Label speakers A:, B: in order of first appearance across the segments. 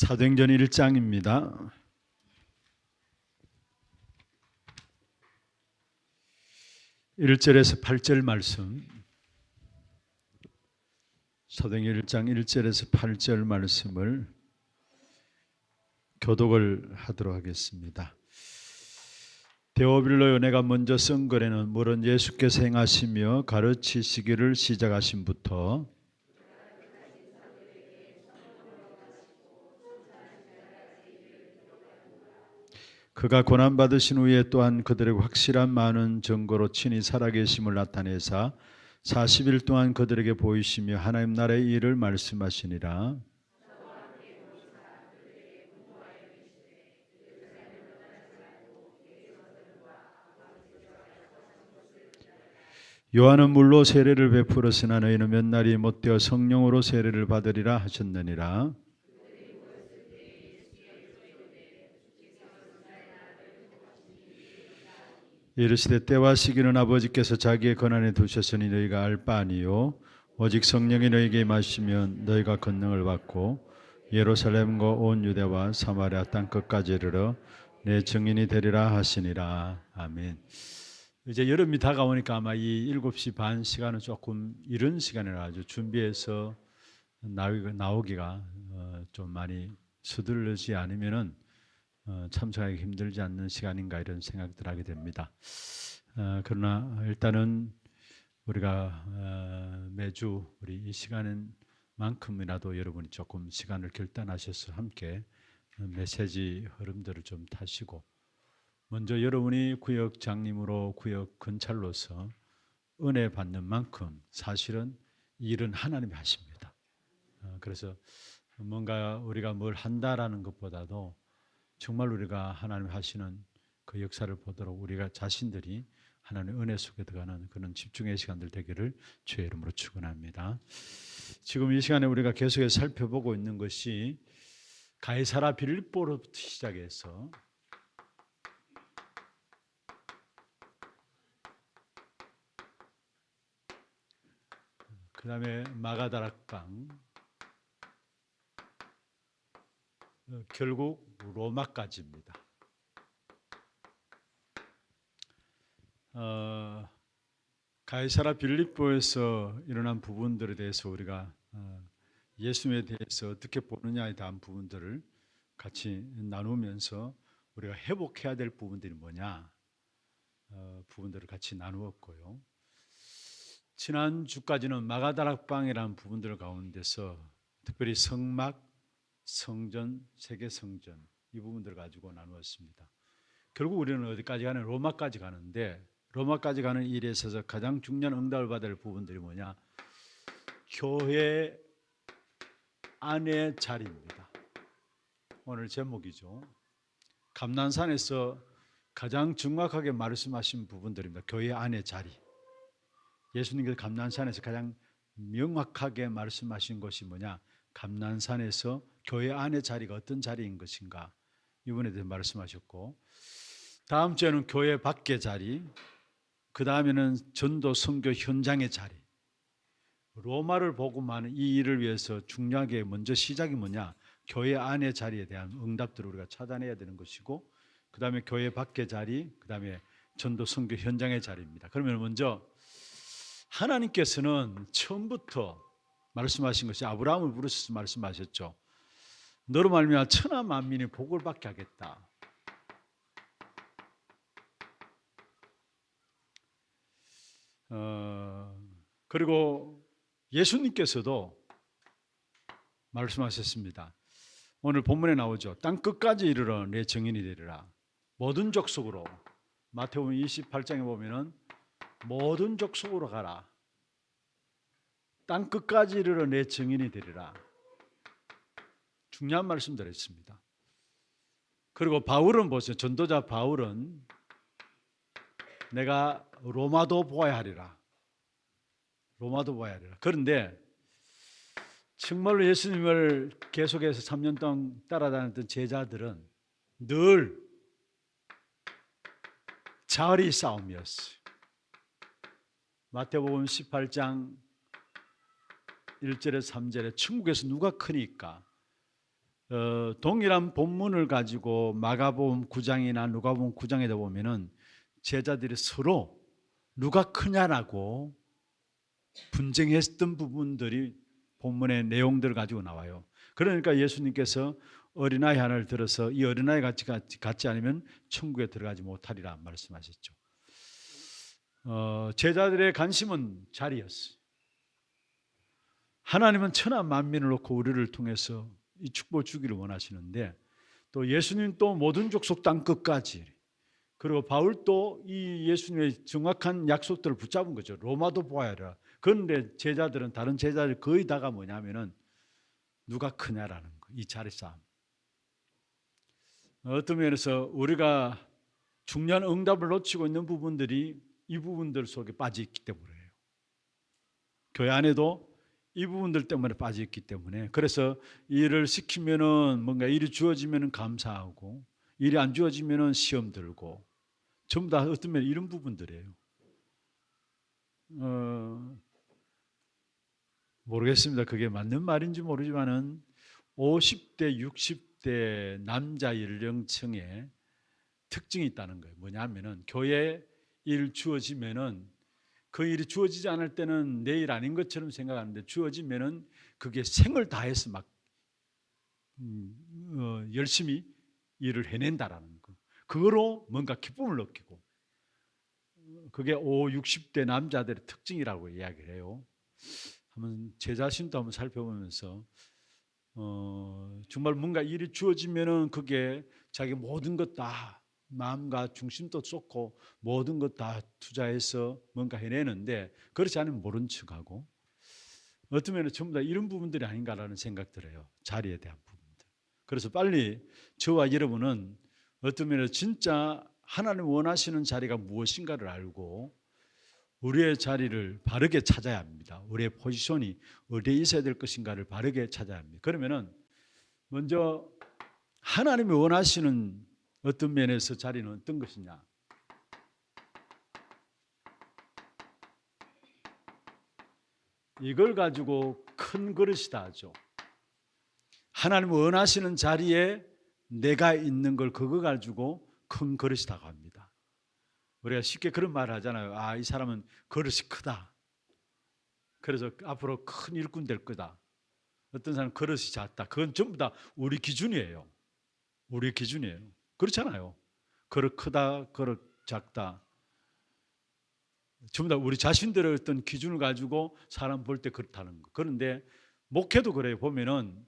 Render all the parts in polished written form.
A: 사도행전 1장입니다. 1절에서 8절 말씀. 사도행전 1장 1절에서 8절 말씀을 교독을 하도록 하겠습니다. 데오빌로여, 내가 먼저 쓴 글에는 물은 예수께서 행하시며 가르치시기를 시작하심부터 그가 고난받으신 후에 또한 그들에게 확실한 많은 증거로 친히 살아계심을 나타내사 40일 동안 그들에게 보이시며 하나님 나라의 일을 말씀하시니라. 요한은 물로 세례를 베풀었으나 너희는 몇 날이 못되어 성령으로 세례를 받으리라 하셨느니라. 이르시되 때와 시기는 아버지께서 자기의 권한에 두셨으니 너희가 알 바 아니요 오직 성령이 너희에게 임하시면 너희가 권능을 받고 예루살렘과 온 유대와 사마리아 땅 끝까지 이르러 내 증인이 되리라 하시니라. 아멘. 이제 여름이 다가오니까 아마 이 7시 반 시간은 조금 이른 시간이라 아주 준비해서 나오기가 좀 많이 서두르지 않으면은 참석하기 힘들지 않는 시간인가 이런 생각들 하게 됩니다. 그러나 일단은 우리가 매주 우리 이 시간만큼이라도 여러분이 조금 시간을 결단하셔서 함께 메시지 흐름들을 좀 타시고 먼저 여러분이 구역 장님으로 구역 건찰로서 은혜 받는 만큼 사실은 일은 하나님이 하십니다. 그래서 뭔가 우리가 뭘 한다라는 것보다도 정말 우리가 하나님 하시는 그 역사를 보도록 우리가 자신들이 하나님의 은혜 속에 들어가는 그런 집중의 시간들 되기를 주의 이름으로 축원합니다. 지금 이 시간에 우리가 계속해서 살펴보고 있는 것이 가이사라 빌립보로부터 시작해서 그 다음에 마가다락방, 결국 로마까지입니다. 가이사라 빌립보에서 일어난 부분들에 대해서 우리가 예수님에 대해서 어떻게 보느냐에 대한 부분들을 같이 나누면서 우리가 회복해야 될 부분들이 뭐냐 부분들을 같이 나누었고요. 지난주까지는 마가다락방이라는 부분들 가운데서 특별히 성막, 성전, 세계성전 이 부분들을 가지고 나누었습니다. 결국 우리는 어디까지 가는? 로마까지 가는데 로마까지 가는 일에 있어서 가장 중요한 응답을 받을 부분들이 뭐냐? 교회 안의 자리입니다. 오늘 제목이죠. 감난산에서 가장 정확하게 말씀하신 부분들입니다. 교회 안의 자리. 예수님께서 감난산에서 가장 명확하게 말씀하신 것이 뭐냐? 감난산에서 교회 안의 자리가 어떤 자리인 것인가? 이번에 대해서 말씀하셨고 다음 주에는 교회 밖의 자리, 그 다음에는 전도 선교 현장의 자리. 로마를 보고만 이 일을 위해서 중요하게 먼저 시작이 뭐냐? 교회 안의 자리에 대한 응답들을 우리가 찾아내야 되는 것이고 그 다음에 교회 밖의 자리, 그 다음에 전도 선교 현장의 자리입니다. 그러면 먼저 하나님께서는 처음부터 말씀하신 것이 아브라함을 부르셔서 말씀하셨죠. 너로 말미암아 천하 만민이 복을 받게 하겠다. 그리고 예수님께서도 말씀하셨습니다. 오늘 본문에 나오죠. 땅 끝까지 이르러 내 증인이 되리라. 모든 족속으로. 마태복음 28장에 보면은 모든 족속으로 가라. 땅 끝까지 이르러 내 증인이 되리라. 중요한 말씀들 했습니다. 그리고 바울은 보세요. 전도자 바울은 내가 로마도 보아야 하리라. 로마도 보아야 하리라. 그런데 정말로 예수님을 계속해서 3년 동안 따라다녔던 제자들은 늘 자리 싸움이었어요. 마태복음 18장 1절에서 3절에 천국에서 누가 크니까 동일한 본문을 가지고 마가복음 9장이나 누가복음 9장에다 보면은 제자들이 서로 누가 크냐라고 분쟁했던 부분들이 본문의 내용들을 가지고 나와요. 그러니까 예수님께서 어린아이 하나를 들어서 이 어린아이 같지 않으면 천국에 들어가지 못하리라 말씀하셨죠. 제자들의 관심은 자리였어요. 하나님은 천하 만민을 놓고 우리를 통해서 이 축복을 주기를 원하시는데, 또 예수님 또 모든 족속 땅 끝까지, 그리고 바울도 이 예수님의 정확한 약속들을 붙잡은 거죠. 로마도 보아라. 그런데 제자들은, 다른 제자들 거의 다가 뭐냐면은 누가 크냐라는 거, 이 자리 싸움. 어떤 면에서 우리가 중요한 응답을 놓치고 있는 부분들이 이 부분들 속에 빠져 있기 때문에요. 교회 안에도 이 부분들 때문에 빠져 있기 때문에, 그래서 일을 시키면은 뭔가 일이 주어지면은 감사하고, 일이 안 주어지면은 시험 들고, 전부 다 어떤 면에 이런 부분들이에요. 모르겠습니다. 그게 맞는 말인지 모르지만은 50대, 60대 남자 연령층에 특징이 있다는 거예요. 뭐냐면은 교회 일 주어지면은 그 일이 주어지지 않을 때는 내 일 아닌 것처럼 생각하는데, 주어지면은 그게 생을 다해서 막 열심히 일을 해낸다라는 거. 그거로 뭔가 기쁨을 느끼고, 그게 50, 60대 남자들의 특징이라고 이야기를 해요. 한번 제 자신도 한번 살펴보면서 정말 뭔가 일이 주어지면은 그게 자기 모든 것 다 마음과 중심도 쏟고 모든 것 다 투자해서 뭔가 해내는데, 그렇지 않으면 모른 척하고, 어떤 면에 전부 다 이런 부분들이 아닌가라는 생각 들어요. 자리에 대한 부분들. 그래서 빨리 저와 여러분은 어떤 면에 진짜 하나님 원하시는 자리가 무엇인가를 알고 우리의 자리를 바르게 찾아야 합니다. 우리의 포지션이 어디에 있어야 될 것인가를 바르게 찾아야 합니다. 그러면은 먼저 하나님이 원하시는 어떤 면에서 자리는 어떤 것이냐? 이걸 가지고 큰 그릇이다 하죠. 하나님 원하시는 자리에 내가 있는 걸 그거 가지고 큰 그릇이라고 합니다. 우리가 쉽게 그런 말을 하잖아요. 아, 이 사람은 그릇이 크다. 그래서 앞으로 큰 일꾼 될 거다. 어떤 사람은 그릇이 작다. 그건 전부 다 우리 기준이에요. 우리 기준이에요. 그렇잖아요. 그릇 크다, 그릇 작다. 전부 다 우리 자신들의 어떤 기준을 가지고 사람 볼 때 그렇다는 거. 그런데 목회도 그래요. 보면은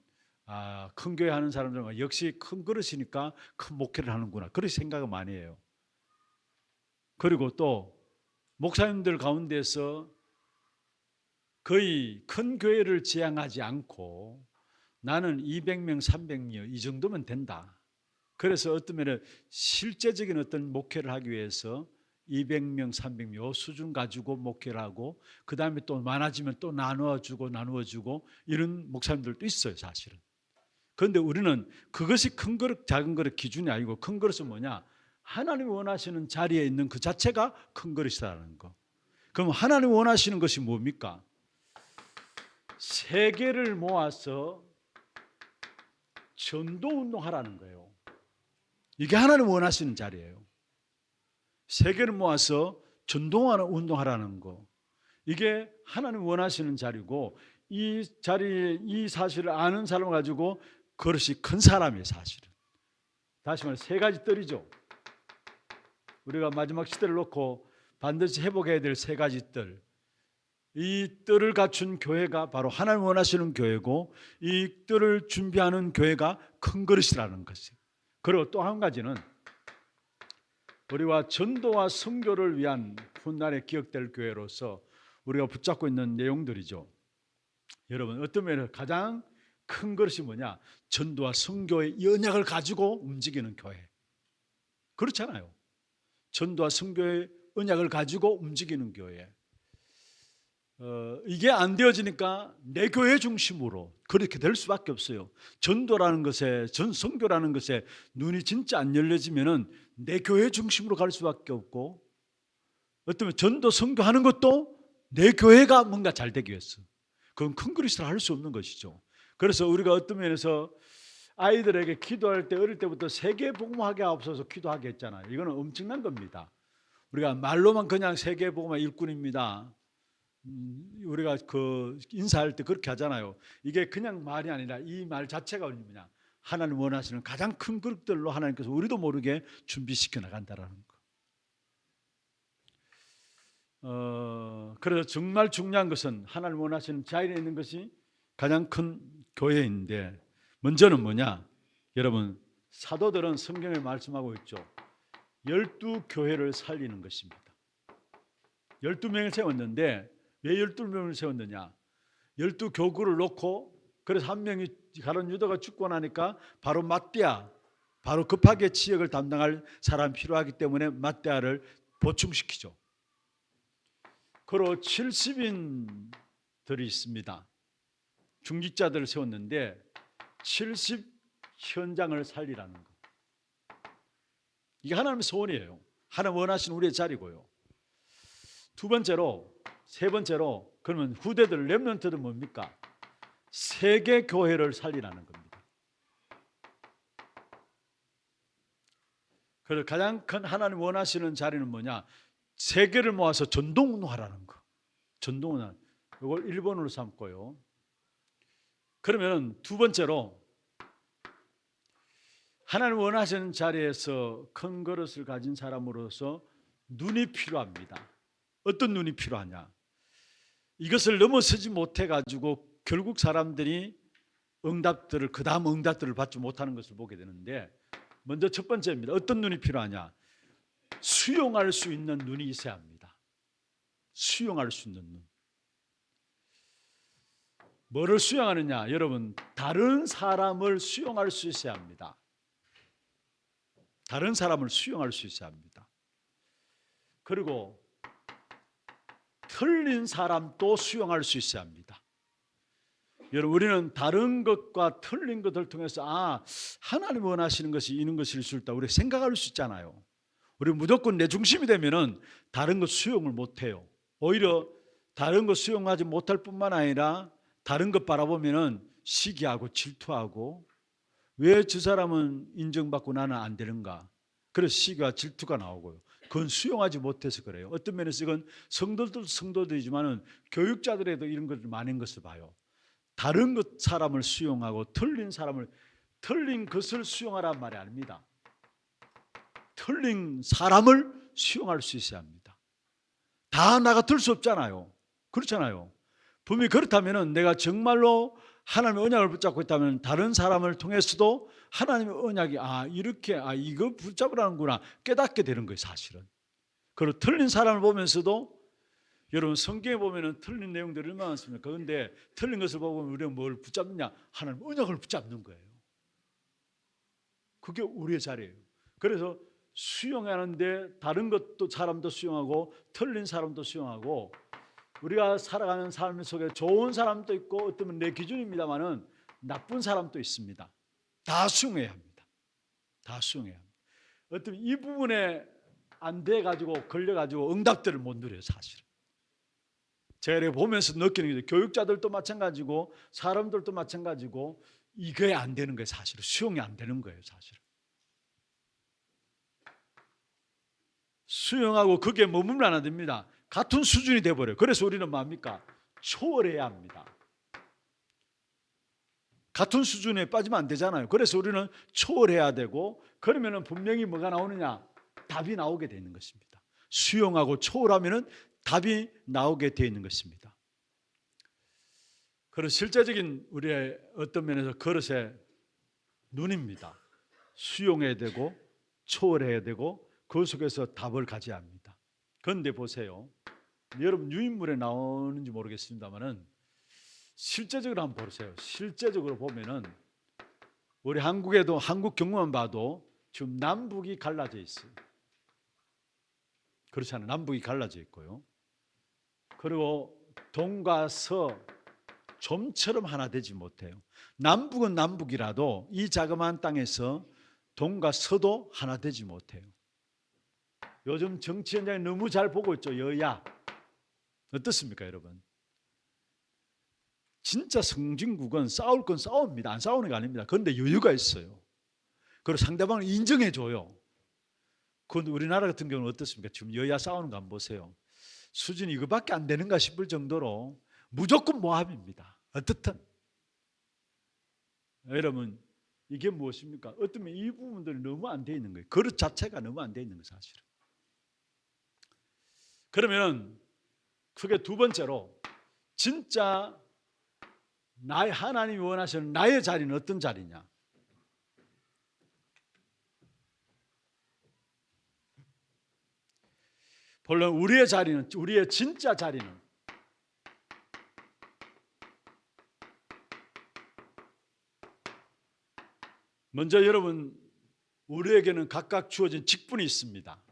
A: 큰 교회 하는 사람들은 역시 큰 그릇이니까 큰 목회를 하는구나. 그렇게 생각을 많이 해요. 그리고 또 목사님들 가운데서 거의 큰 교회를 지향하지 않고 나는 200명, 300명 이 정도면 된다. 그래서 어떤 면에 실제적인 어떤 목회를 하기 위해서 200명, 300명 수준 가지고 목회를 하고, 그 다음에 또 많아지면 또 나누어주고 이런 목사님들도 있어요, 사실은. 그런데 우리는 그것이 큰 그릇, 작은 그릇 기준이 아니고, 큰 그릇은 뭐냐? 하나님이 원하시는 자리에 있는 그 자체가 큰 그릇이라는 거. 그럼 하나님이 원하시는 것이 뭡니까? 세계를 모아서 전도 운동하라는 거예요. 이게 하나님 원하시는 자리예요. 세계를 모아서 전도하는 운동하라는 거. 이게 하나님 원하시는 자리고, 이 자리에 이 사실을 아는 사람을 가지고 그릇이 큰 사람이에요, 사실은. 다시 말해 세 가지 뜰이죠. 우리가 마지막 시대를 놓고 반드시 회복해야 될 세 가지 뜰. 이 뜰을 갖춘 교회가 바로 하나님 원하시는 교회고, 이 뜰을 준비하는 교회가 큰 그릇이라는 것이에요. 그리고 또 한 가지는 우리와 전도와 선교를 위한 훗날에 기억될 교회로서 우리가 붙잡고 있는 내용들이죠. 여러분, 어떤 면에서 가장 큰 그릇이 뭐냐? 전도와 선교의 언약을 가지고 움직이는 교회. 그렇잖아요. 전도와 선교의 언약을 가지고 움직이는 교회. 이게 안 되어지니까 내 교회 중심으로 그렇게 될 수밖에 없어요. 전도라는 것에, 선교라는 것에 눈이 진짜 안 열려지면은 내 교회 중심으로 갈 수밖에 없고, 어쩌면 전도 선교하는 것도 내 교회가 뭔가 잘 되기 위해서, 그건 큰 그릇을 할 수 없는 것이죠. 그래서 우리가 어떤 면에서 아이들에게 기도할 때 어릴 때부터 세계복음하게 하옵소서 기도하게 했잖아요. 이거는 엄청난 겁니다. 우리가 말로만 그냥 세계복음화 일꾼입니다. 우리가 그 인사할 때 그렇게 하잖아요. 이게 그냥 말이 아니라 이 말 자체가 뭐냐? 하나님 원하시는 가장 큰 그릇들로 하나님께서 우리도 모르게 준비시켜 나간다라는 거. 그래서 정말 중요한 것은 하나님 원하시는 자리에 있는 것이 가장 큰 교회인데, 먼저는 뭐냐? 여러분, 사도들은 성경에 말씀하고 있죠. 12교회를 살리는 것입니다. 12명을 세웠는데 왜 12명을 세웠느냐? 12교구를 놓고, 그래서 한 명이 가룟 유다가 죽고 나니까 바로 맏대아, 바로 급하게 지역을 담당할 사람이 필요하기 때문에 맏대아를 보충시키죠. 그리고 70인들이 있습니다. 중직자들을 세웠는데 70 현장을 살리라는 거. 이게 하나님의 소원이에요. 하나님 원하시는 우리의 자리고요. 두 번째로, 세 번째로, 그러면 후대들, 렘넌트들 뭡니까? 세계 교회를 살리라는 겁니다. 그래서 가장 큰 하나님 원하시는 자리는 뭐냐? 세계를 모아서 전동운동하라는 거. 전동운동. 이걸 1번으로 삼고요. 그러면 두 번째로, 하나님 원하시는 자리에서 큰 그릇을 가진 사람으로서 눈이 필요합니다. 어떤 눈이 필요하냐? 이것을 넘어서지 못해 가지고 결국 사람들이 응답들을, 그 다음 응답들을 받지 못하는 것을 보게 되는데, 먼저 첫 번째입니다. 어떤 눈이 필요하냐? 수용할 수 있는 눈이 있어야 합니다. 수용할 수 있는 눈. 뭐를 수용하느냐? 여러분, 다른 사람을 수용할 수 있어야 합니다. 다른 사람을 수용할 수 있어야 합니다. 그리고 틀린 사람도 수용할 수 있어야 합니다. 여러분, 우리는 다른 것과 틀린 것을 통해서 하나님 원하시는 것이 이런 것일 수 있다, 우리 생각할 수 있잖아요. 우리 무조건 내 중심이 되면은 다른 것 수용을 못해요. 오히려 다른 것 수용하지 못할 뿐만 아니라 다른 것 바라보면은 시기하고 질투하고, 왜 저 사람은 인정받고 나는 안 되는가? 그래서 시기와 질투가 나오고요. 그건 수용하지 못해서 그래요. 어떤 면에서 이건 성도들도 성도들이지만은 교육자들에도 이런 것을 많은 것을 봐요. 다른 것 사람을 수용하고 틀린 것을 수용하란 말이 아닙니다. 틀린 사람을 수용할 수 있어야 합니다. 다 나가 들 수 없잖아요. 그렇잖아요. 분명히 그렇다면 내가 정말로 하나님의 언약을 붙잡고 있다면 다른 사람을 통해서도 하나님의 언약이 이렇게 이거 붙잡으라는구나 깨닫게 되는 거예요, 사실은. 그리고 틀린 사람을 보면서도, 여러분 성경에 보면은 틀린 내용들이 얼마나 많습니까? 그런데 틀린 것을 보고 우리가 뭘 붙잡느냐? 하나님의 언약을 붙잡는 거예요. 그게 우리의 자리예요. 그래서 수용하는데 다른 것도 사람도 수용하고 틀린 사람도 수용하고, 우리가 살아가는 삶 속에 좋은 사람도 있고 어쩌면 내 기준입니다만은 나쁜 사람도 있습니다. 다 수용해야 합니다. 다 수용해야 합니다. 어쩌면 이 부분에 안 돼 가지고 걸려 가지고 응답들을 못 누려요, 사실은. 제가 이렇게 보면서 느끼는 게, 교육자들도 마찬가지고 사람들도 마찬가지고 이게 안 되는 거예요, 사실은. 수용이 안 되는 거예요, 사실은. 수용하고 그게 머물면 안 됩니다. 같은 수준이 돼버려요. 그래서 우리는 뭡니까? 초월해야 합니다. 같은 수준에 빠지면 안 되잖아요. 그래서 우리는 초월해야 되고, 그러면 분명히 뭐가 나오느냐? 답이 나오게 되는 것입니다. 수용하고 초월하면 답이 나오게 되어 있는 것입니다. 그래서 실제적인 우리의 어떤 면에서 그릇의 눈입니다. 수용해야 되고 초월해야 되고 그 속에서 답을 가져야 합니다. 그런데 보세요. 여러분 유인물에 나오는지 모르겠습니다만은 실제적으로 한번 보세요. 실제적으로 보면은 우리 한국에도, 한국 경우만 봐도 지금 남북이 갈라져 있어요. 그렇잖아요. 남북이 갈라져 있고요. 그리고 동과 서 좀처럼 하나 되지 못해요. 남북은 남북이라도 이 자그마한 땅에서 동과 서도 하나 되지 못해요. 요즘 정치 현장에 너무 잘 보고 있죠. 여야. 어떻습니까, 여러분? 진짜 성진국은 싸울 건 싸웁니다. 안 싸우는 게 아닙니다. 그런데 여유가 있어요. 그리고 상대방을 인정해줘요. 그런데 우리나라 같은 경우는 어떻습니까? 지금 여야 싸우는 거 안 보세요. 수준이 이거밖에 안 되는가 싶을 정도로 무조건 모함입니다. 어떻든. 여러분, 이게 무엇입니까? 어쩌면 이 부분들이 너무 안 돼 있는 거예요. 그릇 자체가 너무 안 돼 있는 거예요, 사실은. 그러면 크게 두 번째로 진짜 나의 하나님이 원하시는 나의 자리는 어떤 자리냐? 물론 우리의 자리는, 우리의 진짜 자리는 먼저 여러분, 우리에게는 각각 주어진 직분이 있습니다.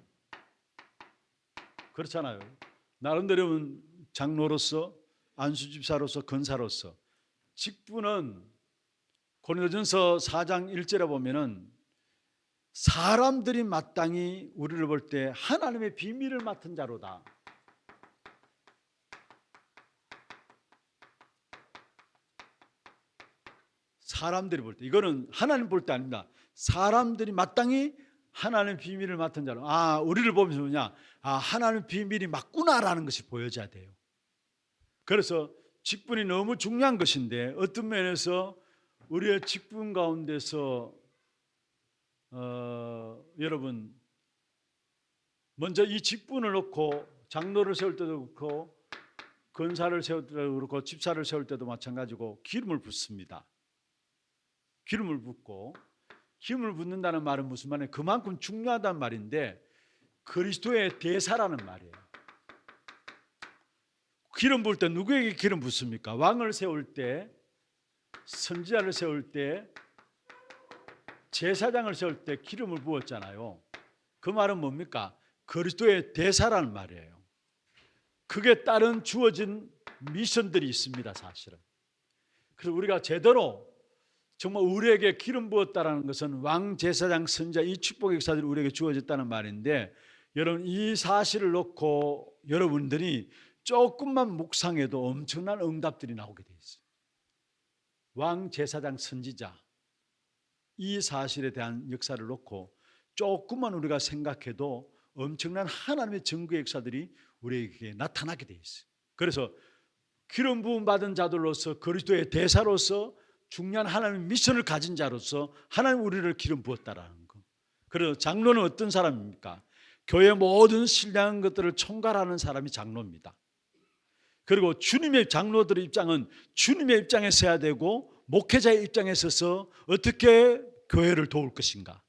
A: 그렇잖아요. 나름대로 여러분, 장로로서, 안수집사로서, 권사로서 직분은 고린도전서 4장 1절에 보면은 사람들이 마땅히 우리를 볼 때 하나님의 비밀을 맡은 자로다. 사람들이 볼 때, 이거는 하나님 볼 때 아닙니다. 사람들이 마땅히 하나님의 비밀을 맡은 자로. 우리를 보면서 뭐냐? 하나님의 비밀이 맞구나라는 것이 보여져야 돼요. 그래서 직분이 너무 중요한 것인데 어떤 면에서 우리의 직분 가운데서 여러분, 먼저 이 직분을 놓고 장로를 세울 때도 그렇고 권사를 세울 때도 그렇고 집사를 세울 때도 마찬가지고 기름을 붓습니다. 기름을 붓고, 기름을 붓는다는 말은 무슨 말이에요? 그만큼 중요하단 말인데 그리스도의 대사라는 말이에요. 기름 부을 때 누구에게 기름 붓습니까? 왕을 세울 때, 선지자를 세울 때, 제사장을 세울 때 기름을 부었잖아요. 그 말은 뭡니까? 그리스도의 대사라는 말이에요. 그게 따른 주어진 미션들이 있습니다, 사실은. 그래서 우리가 제대로 정말 우리에게 기름 부었다는 것은 왕, 제사장, 선지자 이 축복의 역사들이 우리에게 주어졌다는 말인데, 여러분 이 사실을 놓고 여러분들이 조금만 묵상해도 엄청난 응답들이 나오게 돼 있어요. 왕, 제사장, 선지자 이 사실에 대한 역사를 놓고 조금만 우리가 생각해도 엄청난 하나님의 증거의 역사들이 우리에게 나타나게 돼 있어요. 그래서 기름 부음 받은 자들로서 그리스도의 대사로서 중요한 하나님의 미션을 가진 자로서 하나님 우리를 기름 부었다라는 거. 그래서 장로는 어떤 사람입니까? 교회 모든 신령한 것들을 총괄하는 사람이 장로입니다. 그리고 주님의 장로들의 입장은 주님의 입장에 서야 되고 목회자의 입장에 서서 어떻게 교회를 도울 것인가.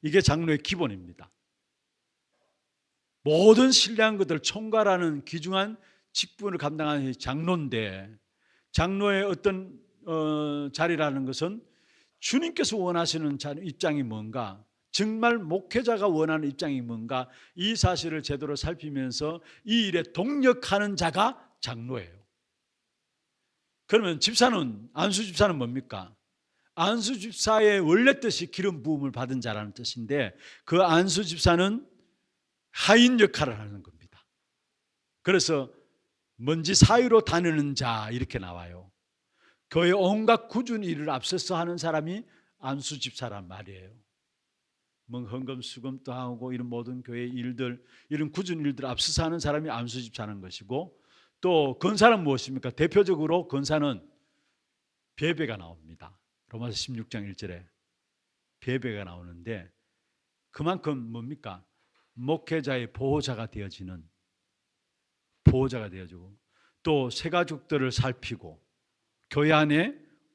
A: 이게 장로의 기본입니다. 모든 신령한 것들을 총괄하는 귀중한 직분을 감당하는 장로인데, 장로의 어떤 자리라는 것은 주님께서 원하시는 입장이 뭔가, 정말 목회자가 원하는 입장이 뭔가, 이 사실을 제대로 살피면서 이 일에 동력하는 자가 장로예요. 그러면 집사는, 안수집사는 뭡니까? 안수집사의 원래 뜻이 기름 부음을 받은 자라는 뜻인데 그 안수집사는 하인 역할을 하는 겁니다. 그래서 먼지 사이로 다니는 자 이렇게 나와요. 교회 온갖 꾸준 일을 앞서서 하는 사람이 안수집사란 말이에요. 뭐 헌금 수금도 하고 이런 모든 교회 일들, 이런 꾸준 일들 앞서서 하는 사람이 안수집사는 것이고, 또 권사는 무엇입니까? 대표적으로 권사는 베베가 나옵니다. 로마서 16장 1절에 베베가 나오는데 그만큼 뭡니까? 목회자의 보호자가 되어지는, 보호자가 되어지고 또 새가족들을 살피고 교회 안에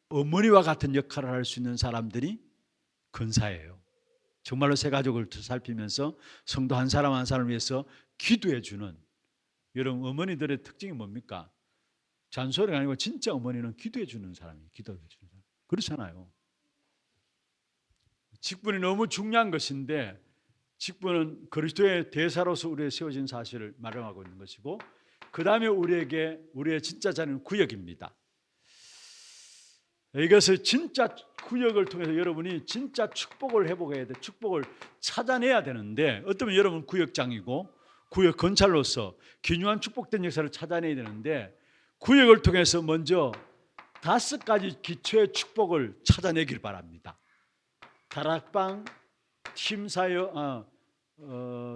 A: 어머니와 같은 역할을 할 수 있는 사람들이 권사예요. 정말로 새가족을 살피면서 성도 한 사람 한 사람을 위해서 기도해 주는, 여러분 어머니들의 특징이 뭡니까? 잔소리가 아니고 진짜 어머니는 기도해 주는 사람이에요. 기도해 주는 사람. 그렇잖아요. 직분이 너무 중요한 것인데 직분은 그리스도의 대사로서 우리에 세워진 사실을 말하고 있는 것이고, 그 다음에 우리의 진짜 자리는 구역입니다. 이것을 진짜 구역을 통해서 여러분이 진짜 축복을 회복해야 돼. 축복을 찾아내야 되는데, 어쩌면 여러분 구역장이고 구역 건찰로서 귀중한 축복된 역사를 찾아내야 되는데, 구역을 통해서 먼저 5가지 기초의 축복을 찾아내길 바랍니다. 다락방 팀사역,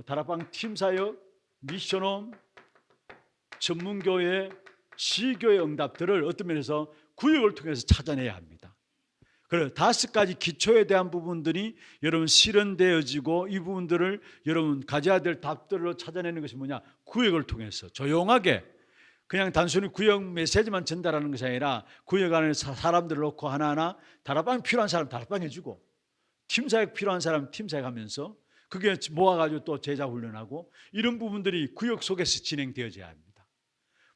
A: 다락방 팀사역, 미션홈, 전문교회, 시교의 응답들을 어떤 면에서 구역을 통해서 찾아내야 합니다. 그래서 5가지 기초에 대한 부분들이 여러분 실현되어지고 이 부분들을 여러분 가져야 될 답들로 찾아내는 것이 뭐냐? 구역을 통해서 조용하게 그냥 단순히 구역 메시지만 전달하는 것이 아니라 구역 안에 사람들을 놓고 하나하나 다락방 필요한 사람 다락방 해주고 팀사역 필요한 사람 팀사역 하면서 그게 모아가지고 또 제자 훈련하고 이런 부분들이 구역 속에서 진행되어져야 합니다.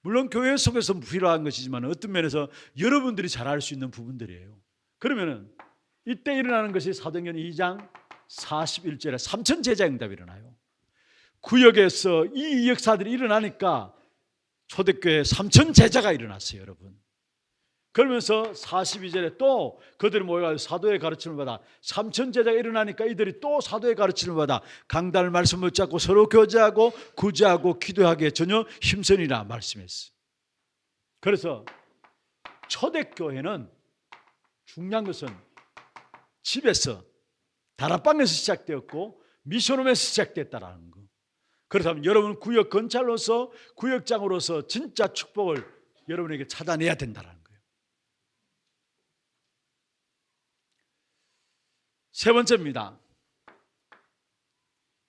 A: 물론 교회 속에서 필요한 것이지만 어떤 면에서 여러분들이 잘할 수 있는 부분들이에요. 그러면은 이때 일어나는 것이 사도행전 2장 41절에 3천 제자 응답이 일어나요. 구역에서 이 역사들이 일어나니까 초대교회에 3천 제자가 일어났어요, 여러분. 그러면서 42절에 또 그들이 모여가지고 사도의 가르침을 받아 3천 제자가 일어나니까 이들이 또 사도의 가르침을 받아 강단을 말씀 붙잡고 서로 교제하고 구제하고 기도하기에 전혀 힘쓰니라 말씀했어요. 그래서 초대교회는 중요한 것은 집에서 다락방에서 시작되었고 미션홈에서 시작됐다라는 거. 그렇다면 여러분 구역 건찰로서 구역장으로서 진짜 축복을 여러분에게 찾아내야 된다는 거예요. 세 번째입니다.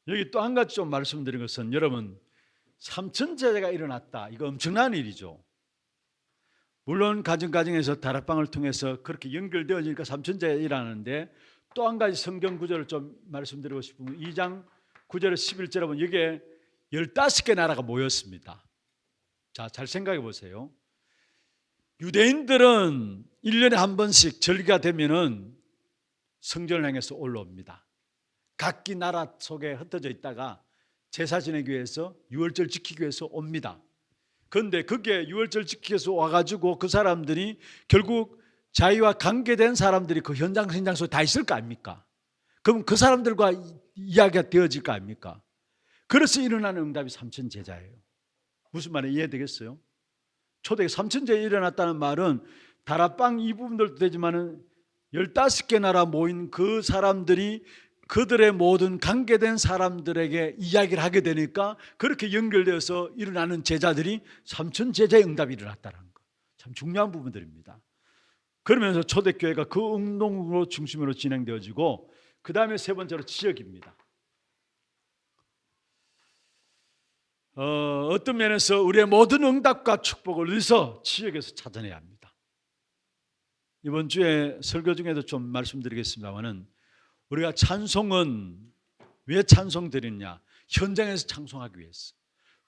A: 여기 또 한 가지 좀 말씀드린 것은 여러분 3천 제자가 일어났다. 이거 엄청난 일이죠. 물론 가정에서 다락방을 통해서 그렇게 연결되어지니까 3천 제자가 일어나는데 또 한 가지 성경 구절을 좀 말씀드리고 싶은 건 2장 9절에 11절에 보면 여기에 15개 나라가 모였습니다. 자, 잘 생각해 보세요. 유대인들은 1년에 한 번씩 절기가 되면은 성전을 향해서 올라옵니다. 각기 나라 속에 흩어져 있다가 제사 지내기 위해서 유월절 지키기 위해서 옵니다. 그런데 그게 유월절 지키기 위해서 와가지고 그 사람들이 결국 자기와 관계된 사람들이 그 현장 속에 다 있을 거 아닙니까? 그럼 그 사람들과 이야기가 되어질 거 아닙니까? 그래서 일어나는 응답이 3천 제자예요. 무슨 말인지 이해되겠어요? 초대에 3천 제자 일어났다는 말은 다락방 이 부분들도 되지만은 15개 나라 모인 그 사람들이 그들의 모든 관계된 사람들에게 이야기를 하게 되니까 그렇게 연결되어서 일어나는 제자들이 3천 제자의 응답이 일어났다는 거. 참 중요한 부분들입니다. 그러면서 초대교회가 그 운동으로 중심으로 진행되어지고 그 다음에 세 번째로 지역입니다. 어떤 면에서 우리의 모든 응답과 축복을 위해서 지역에서 찾아내야 합니다. 이번 주에 설교 중에도 좀 말씀드리겠습니다만은 우리가 찬송은 왜 찬송 드리느냐? 현장에서 찬송하기 위해서.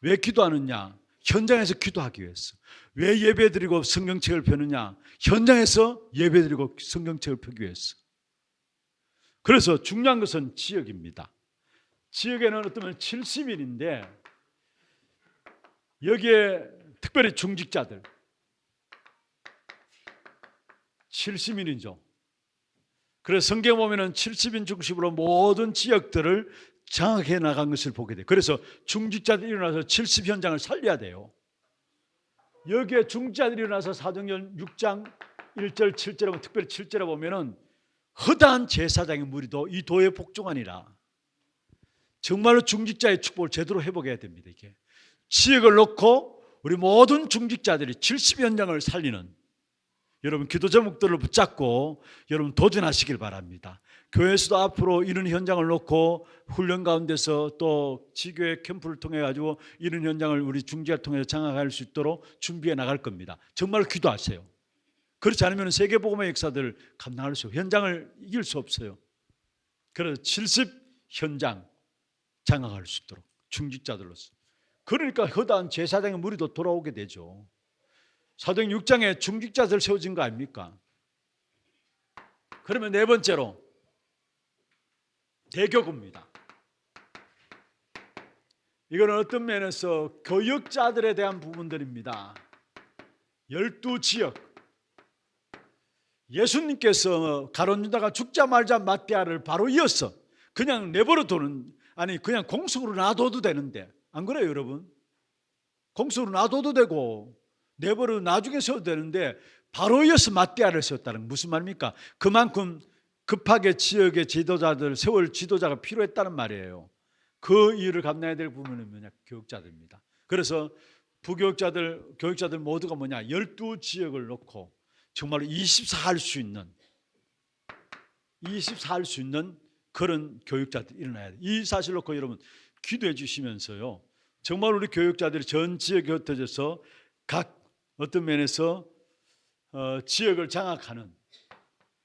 A: 왜 기도하느냐? 현장에서 기도하기 위해서. 왜 예배드리고 성경책을 펴느냐? 현장에서 예배드리고 성경책을 펴기 위해서. 그래서 중요한 것은 지역입니다. 지역에는 어쩌면 70인인데 여기에 특별히 중직자들 70인이죠. 그래서 성경에 보면은 70인 중심으로 모든 지역들을 장악해 나간 것을 보게 돼요. 그래서 중직자들이 일어나서 70 현장을 살려야 돼요. 여기에 중직자들이 일어나서 사도행전 6장 1절 7절에 보면 특별히 7절에 보면은 허다한 제사장의 무리도 이 도에 복종하니라. 정말로 중직자의 축복을 제대로 회복해야 됩니다. 이게 지역을 놓고 우리 모든 중직자들이 70 현장을 살리는 여러분 기도 제목들을 붙잡고 여러분 도전하시길 바랍니다. 교회에서도 앞으로 이런 현장을 놓고 훈련 가운데서 또 지교회 캠프를 통해 가지고 이런 현장을 우리 중직자를 통해서 장악할 수 있도록 준비해 나갈 겁니다. 정말 기도하세요. 그렇지 않으면 세계복음의 역사들을 감당할 수 없어요. 현장을 이길 수 없어요. 그래서 70 현장 장악할 수 있도록 중직자들로서. 그러니까 허다한 제사장의 무리도 돌아오게 되죠. 사도행전 6장에 중직자들 세워진 거 아닙니까? 그러면 네 번째로 대교구입니다. 이거는 어떤 면에서 교역자들에 대한 부분들입니다. 12지역. 예수님께서 가룟 유다가 죽자마자 마띠아를 바로 이어서 그냥 내버려 두는, 아니 그냥 공석으로 놔둬도 되는데, 안 그래요 여러분? 공석으로 놔둬도 되고 내버려 나중에 세워도 되는데 바로 이어서 맞대야를 세웠다는 건 무슨 말입니까? 그만큼 급하게 지역의 지도자들 세월 지도자가 필요했다는 말이에요. 그 이유를 감당해야 될 부분은 뭐냐? 교육자들입니다. 그래서 부교육자들, 교육자들 모두가 뭐냐? 12지역을 놓고 정말로 24할 수 있는 그런 교육자들이 일어나야 돼요. 이 사실 놓고 여러분 기도해 주시면서요. 정말 우리 교육자들이 전 지역에 흩어져서 각 어떤 면에서 지역을 장악하는,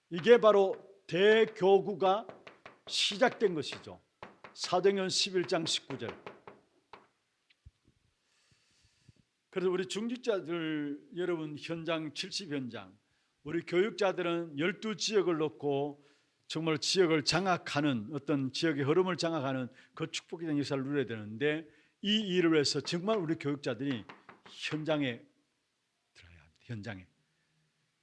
A: 이게 바로 대교구가 시작된 것이죠. 사도행전 11장 19절. 그래서 우리 중직자들 여러분 현장 70현장, 우리 교육자들은 12지역을 놓고 정말 지역을 장악하는, 어떤 지역의 흐름을 장악하는 그 축복의 역사를 누려야 되는데, 이 일을 위해서 정말 우리 교육자들이 현장에 들어야 합니다. 현장에.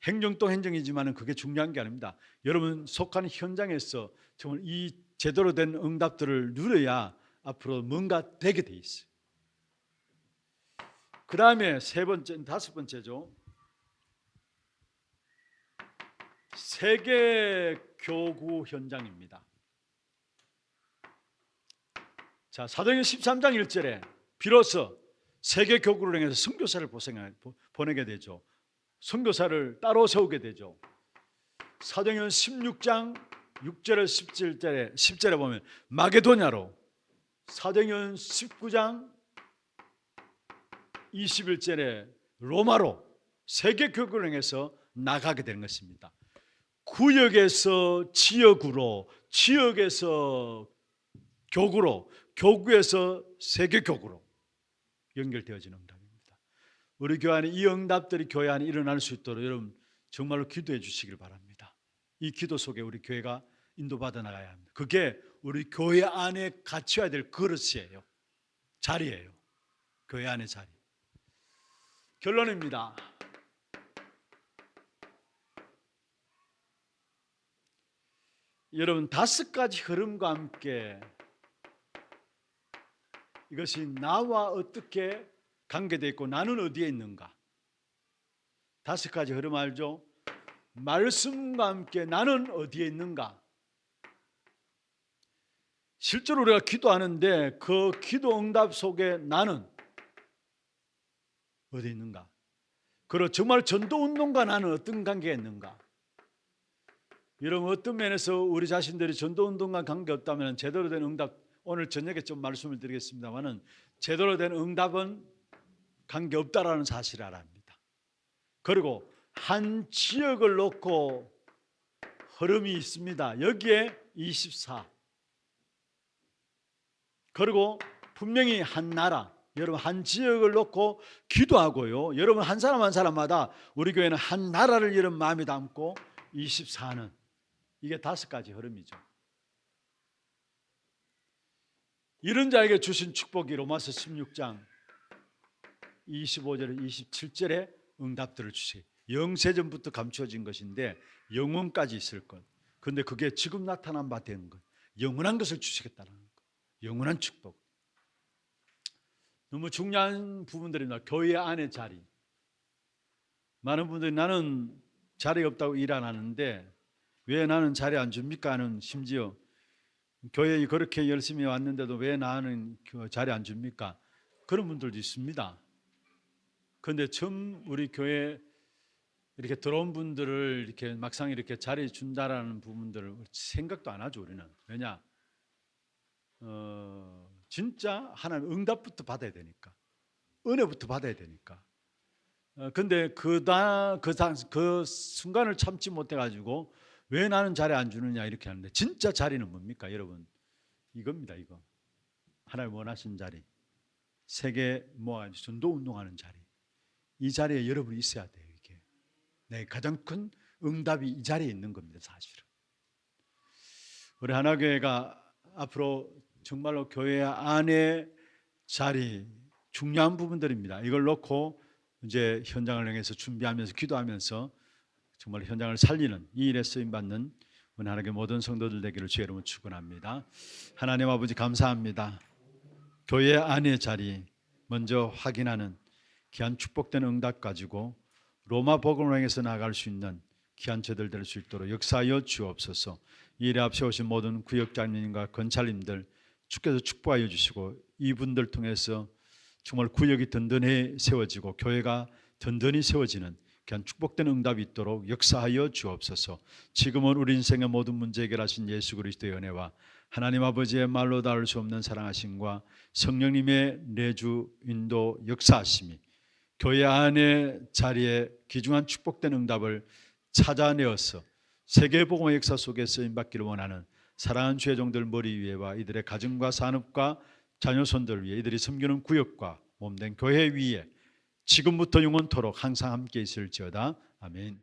A: 행정도 행정이지만 그게 중요한 게 아닙니다. 여러분 속한 현장에서 정말 이 제대로 된 응답들을 누려야 앞으로 뭔가 되게 돼 있어요. 그 다음에 다섯 번째죠. 세계 교구 현장입니다. 자, 사도행전 13장 1절에 비로소 세계 교구를 향해서 선교사를 보내게 되죠. 선교사를 따로 세우게 되죠. 사도행전 16장 6절에 10절에 보면 마게도냐로, 사도행전 19장 21절에 로마로 세계 교구를 향해서 나가게 되는 것입니다. 구역에서 지역으로, 지역에서 교구로, 교구에서 세계 교구로 연결되어지는 응답입니다. 우리 교회 안에 이 응답들이 교회 안에 일어날 수 있도록 여러분 정말로 기도해 주시길 바랍니다. 이 기도 속에 우리 교회가 인도받아 나가야 합니다. 그게 우리 교회 안에 갖춰야 될 그릇이에요. 자리예요. 교회 안의 자리. 결론입니다. 여러분 5가지 흐름과 함께 이것이 나와 어떻게 관계되어 있고 나는 어디에 있는가. 5가지 흐름 알죠? 말씀과 함께 나는 어디에 있는가. 실제로 우리가 기도하는데 그 기도 응답 속에 나는 어디 있는가. 그리고 정말 전도운동과 나는 어떤 관계가 있는가. 여러분 어떤 면에서 우리 자신들이 전도운동과 관계없다면 제대로 된 응답, 오늘 저녁에 좀 말씀을 드리겠습니다만은 제대로 된 응답은 관계없다라는 사실을 알아야 합니다. 그리고 한 지역을 놓고 흐름이 있습니다. 여기에 24. 그리고 분명히 한 나라, 여러분 한 지역을 놓고 기도하고요. 여러분 한 사람 한 사람마다 우리 교회는 한 나라를 여러분 마음에 담고 24는, 이게 5가지 흐름이죠. 이런 자에게 주신 축복이 로마서 16장 25절에 27절에 응답들을 주세요. 영세전부터 감추어진 것인데 영원까지 있을 것. 그런데 그게 지금 나타난 바 된 것. 영원한 것을 주시겠다는 것. 영원한 축복. 너무 중요한 부분들입니다. 교회 안의 자리. 많은 분들이 나는 자리가 없다고 일 안 하는데 왜 나는 자리 안 줍니까 하는, 심지어 교회에 그렇게 열심히 왔는데도 왜 나는 자리 안 줍니까? 그런 분들도 있습니다. 그런데 처음 우리 교회 이렇게 들어온 분들을 이렇게 막상 이렇게 자리 준다라는 부분들을 생각도 안 하죠. 우리는. 왜냐? 진짜 하나님 응답부터 받아야 되니까, 은혜부터 받아야 되니까. 근데 그 순간을 참지 못해가지고 왜 나는 자리 안 주느냐 이렇게 하는데, 진짜 자리는 뭡니까 여러분? 이겁니다. 이거 하나님 원하신 자리, 세계 모아가지고 전도운동하는 자리. 이 자리에 여러분이 있어야 돼요. 이게 가장 큰 응답이 이 자리에 있는 겁니다. 사실은 우리 하나교회가 앞으로 정말로 교회 안의 자리 중요한 부분들입니다. 이걸 놓고 이제 현장을 향해서 준비하면서 기도하면서 정말 현장을 살리는 이 일에 쓰임받는 우리 하나님의 모든 성도들 되기를 주의 이름으로 축원합니다. 하나님 아버지 감사합니다. 교회 안의 자리 먼저 확인하는 귀한 축복된 응답 가지고 로마 복음을 향해서 나아갈 수 있는 귀한 저들 될 수 있도록 역사하여 주옵소서. 이 일에 앞세우신 모든 구역장님과 건찰님들 주께서 축복하여 주시고 이분들 통해서 정말 구역이 든든히 세워지고 교회가 든든히 세워지는 귀한 축복된 응답이 있도록 역사하여 주옵소서. 지금은 우리 인생의 모든 문제 해결하신 예수 그리스도의 은혜와 하나님 아버지의 말로 닿을 수 없는 사랑하심과 성령님의 내주 인도 역사하심이 교회 안의 자리에 귀중한 축복된 응답을 찾아내어서 세계복음의 역사 속에 쓰임받기를 원하는 사랑하는 주의 종들 머리 위에와 이들의 가정과 산업과 자녀손들 위에 이들이 섬기는 구역과 몸된 교회 위에 지금부터 영원토록 항상 함께 있을지어다. 아멘.